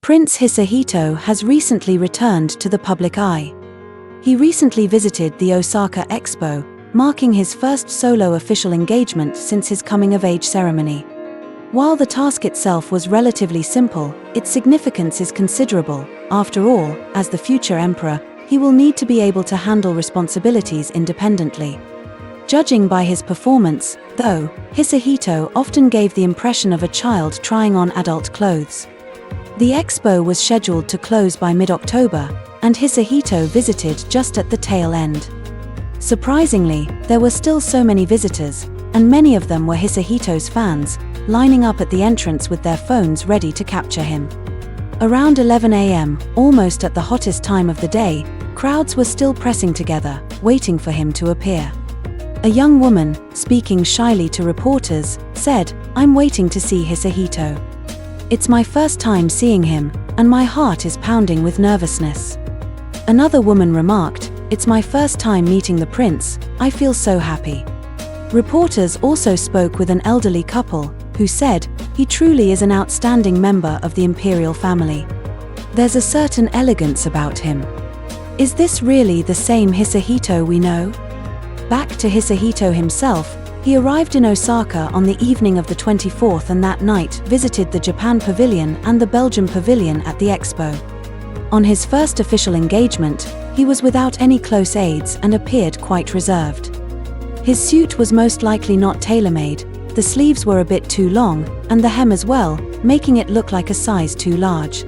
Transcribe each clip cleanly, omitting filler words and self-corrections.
Prince Hisahito has recently returned to the public eye. He recently visited the Osaka Expo, marking his first solo official engagement since his coming-of-age ceremony. While the task itself was relatively simple, its significance is considerable. After all, as the future emperor, he will need to be able to handle responsibilities independently. Judging by his performance, though, Hisahito often gave the impression of a child trying on adult clothes. The expo was scheduled to close by mid-October, and Hisahito visited just at the tail end. Surprisingly, there were still so many visitors, and many of them were Hisahito's fans, lining up at the entrance with their phones ready to capture him. Around 11 a.m., almost at the hottest time of the day, crowds were still pressing together, waiting for him to appear. A young woman, speaking shyly to reporters, said, "I'm waiting to see Hisahito. It's my first time seeing him, and my heart is pounding with nervousness." Another woman remarked, "It's my first time meeting the prince, I feel so happy." Reporters also spoke with an elderly couple, who said, "He truly is an outstanding member of the imperial family. There's a certain elegance about him. Is this really the same Hisahito we know?" Back to Hisahito himself, he arrived in Osaka on the evening of the 24th and that night visited the Japan Pavilion and the Belgium Pavilion at the Expo. On his first official engagement, he was without any close aids and appeared quite reserved. His suit was most likely not tailor-made, the sleeves were a bit too long, and the hem as well, making it look like a size too large.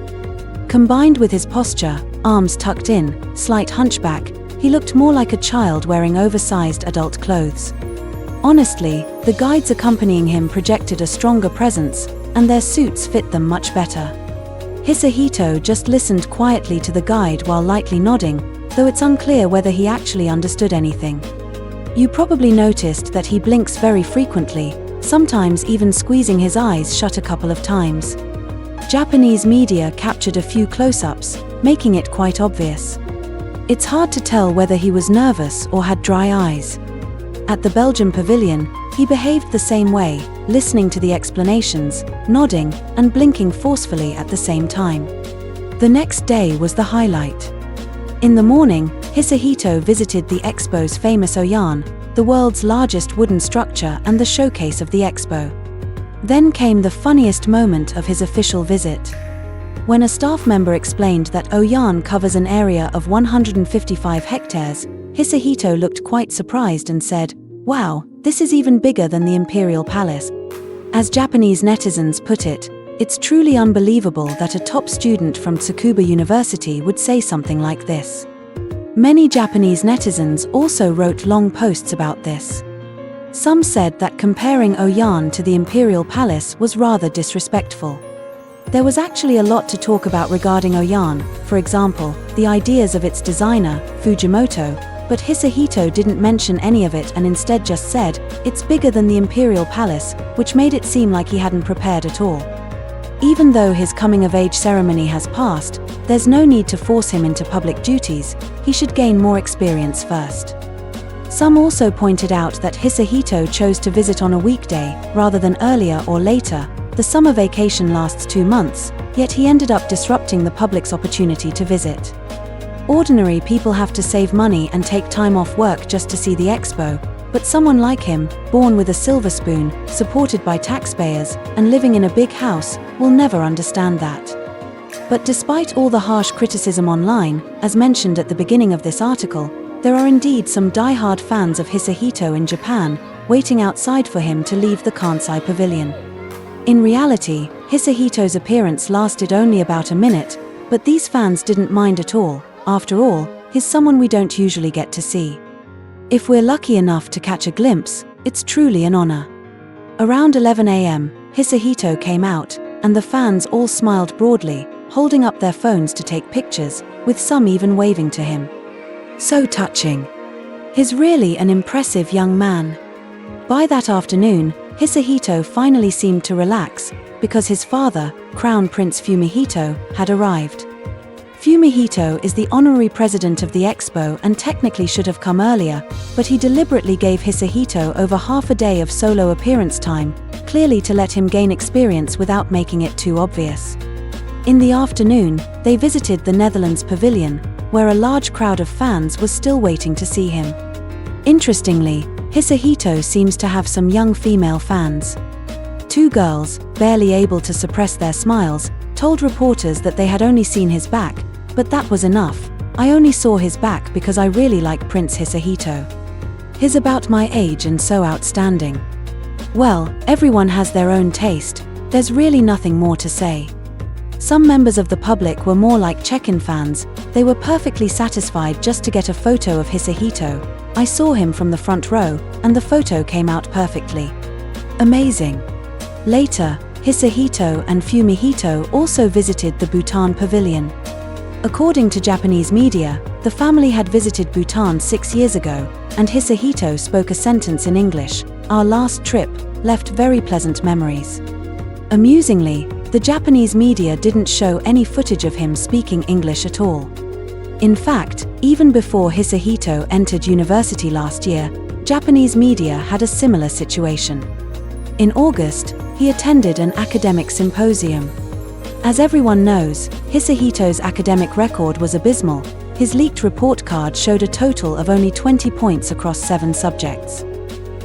Combined with his posture, arms tucked in, slight hunchback, he looked more like a child wearing oversized adult clothes. Honestly, the guides accompanying him projected a stronger presence, and their suits fit them much better. Hisahito just listened quietly to the guide while lightly nodding, though it's unclear whether he actually understood anything. You probably noticed that he blinks very frequently, sometimes even squeezing his eyes shut a couple of times. Japanese media captured a few close-ups, making it quite obvious. It's hard to tell whether he was nervous or had dry eyes. At the Belgium Pavilion, he behaved the same way, listening to the explanations, nodding, and blinking forcefully at the same time. The next day was the highlight. In the morning, Hisahito visited the Expo's famous Oyan, the world's largest wooden structure and the showcase of the Expo. Then came the funniest moment of his official visit. When a staff member explained that Oyan covers an area of 155 hectares, Hisahito looked quite surprised and said, "Wow, this is even bigger than the Imperial Palace." As Japanese netizens put it, it's truly unbelievable that a top student from Tsukuba University would say something like this. Many Japanese netizens also wrote long posts about this. Some said that comparing Oyan to the Imperial Palace was rather disrespectful. There was actually a lot to talk about regarding Oyan, for example, the ideas of its designer, Fujimoto, but Hisahito didn't mention any of it and instead just said, "It's bigger than the Imperial Palace," which made it seem like he hadn't prepared at all. Even though his coming-of-age ceremony has passed, there's no need to force him into public duties, he should gain more experience first. Some also pointed out that Hisahito chose to visit on a weekday, rather than earlier or later. The summer vacation lasts 2 months, yet he ended up disrupting the public's opportunity to visit. Ordinary people have to save money and take time off work just to see the expo, but someone like him, born with a silver spoon, supported by taxpayers, and living in a big house, will never understand that. But despite all the harsh criticism online, as mentioned at the beginning of this article, there are indeed some die-hard fans of Hisahito in Japan, waiting outside for him to leave the Kansai Pavilion. In reality, Hisahito's appearance lasted only about a minute, but these fans didn't mind at all. After all, he's someone we don't usually get to see. If we're lucky enough to catch a glimpse, it's truly an honor. Around 11 a.m., Hisahito came out, and the fans all smiled broadly, holding up their phones to take pictures, with some even waving to him. So touching. He's really an impressive young man. By that afternoon, Hisahito finally seemed to relax, because his father, Crown Prince Fumihito, had arrived. Fumihito is the honorary president of the Expo and technically should have come earlier, but he deliberately gave Hisahito over half a day of solo appearance time, clearly to let him gain experience without making it too obvious. In the afternoon, they visited the Netherlands pavilion, where a large crowd of fans was still waiting to see him. Interestingly, Hisahito seems to have some young female fans. Two girls, barely able to suppress their smiles, told reporters that they had only seen his back, but that was enough. "I only saw his back because I really like Prince Hisahito. He's about my age and so outstanding." Well, everyone has their own taste, there's really nothing more to say. Some members of the public were more like check-in fans, they were perfectly satisfied just to get a photo of Hisahito. "I saw him from the front row, and the photo came out perfectly. Amazing." Later, Hisahito and Fumihito also visited the Bhutan pavilion. According to Japanese media, the family had visited Bhutan 6 years ago, and Hisahito spoke a sentence in English. "Our last trip left very pleasant memories." Amusingly, the Japanese media didn't show any footage of him speaking English at all. In fact, even before Hisahito entered university last year, Japanese media had a similar situation. In August, he attended an academic symposium. As everyone knows, Hisahito's academic record was abysmal. His leaked report card showed a total of only 20 points across 7 subjects.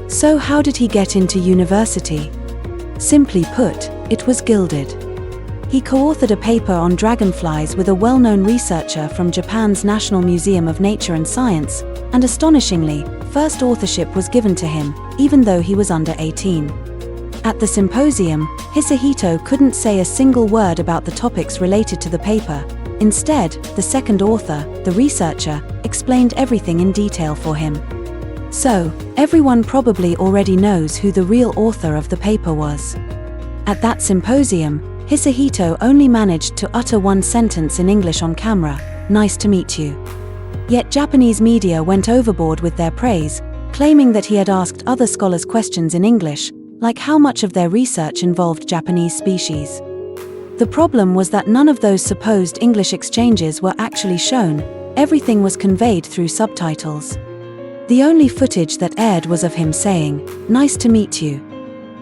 So how did he get into university? Simply put, it was gilded. He co-authored a paper on dragonflies with a well-known researcher from Japan's National Museum of Nature and Science, and astonishingly, first authorship was given to him, even though he was under 18. At the symposium, Hisahito couldn't say a single word about the topics related to the paper. Instead, the second author, the researcher, explained everything in detail for him. So, everyone probably already knows who the real author of the paper was. At that symposium, Hisahito only managed to utter one sentence in English on camera, "Nice to meet you." Yet Japanese media went overboard with their praise, claiming that he had asked other scholars questions in English, like how much of their research involved Japanese species. The problem was that none of those supposed English exchanges were actually shown, everything was conveyed through subtitles. The only footage that aired was of him saying, "Nice to meet you."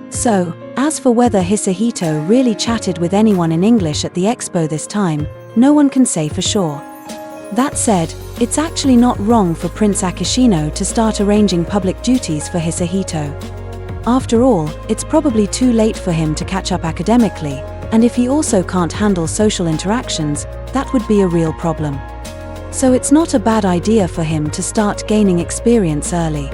So, as for whether Hisahito really chatted with anyone in English at the expo this time, no one can say for sure. That said, it's actually not wrong for Prince Akishino to start arranging public duties for Hisahito. After all, it's probably too late for him to catch up academically, and if he also can't handle social interactions, that would be a real problem. So it's not a bad idea for him to start gaining experience early.